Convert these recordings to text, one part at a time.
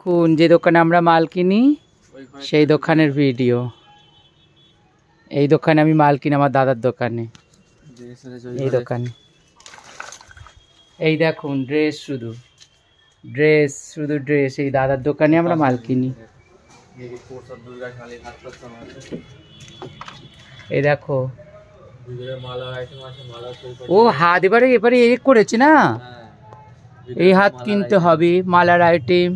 দেখুন যে দোকানে আমরা মাল কিনি সেই দোকানের ভিডিও। এই দোকানে আমি মাল কিনি, আমার দাদার দোকানে। এই দোকানে এই দেখুন ড্রেস, শুধু ড্রেস। এই দাদার দোকানে আমরা মাল কিনি। এই দেখো ও হাত এবারে করেছে না, এই হাত কিনতে হবে মালার আইটেম।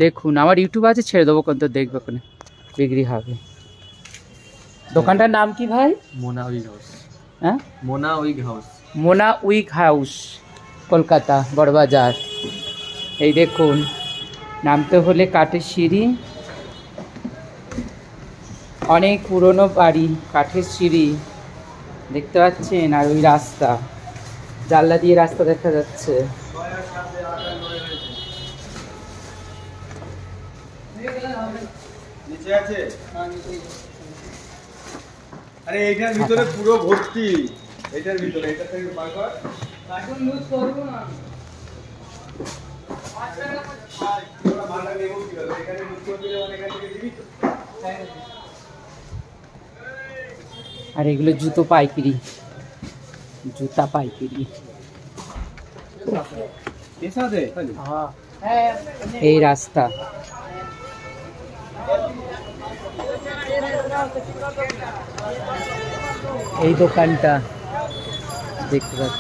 দেখুন আমার ইউটিউব আছে, ছেড়ে দেবো কোন, তো দেখবে কোন বিক্রি হবে। দোকানটার নাম কি ভাই? Mona wig house. হ্যাঁ, মোনা উইগ হাউস, কলকাতা বড়বাজার। এই দেখুন নামতে হলে কাঠের সিঁড়ি, অনেক পুরনো বাড়ি, কাঠের সিঁড়ি দেখতে পাচ্ছেন। আর ওই রাস্তা, জানলা দিয়ে রাস্তা দেখা যাচ্ছে। নিচে আছে। আরে এইটার ভিতরে পুরো ভর্তি, এইটার ভিতরে, এটা থেকে বার কর। কার্টুন ইউজ করব না। তোরা মালটা নেবো কি হবে? এখানে ইউজ করতে মানে এখান থেকে দিবি তো। আর এগুলো জুতো পাইকারি, জুতা পাইকারি। এই রাস্তা, এই দোকানটা দেখতে পাচ্ছি।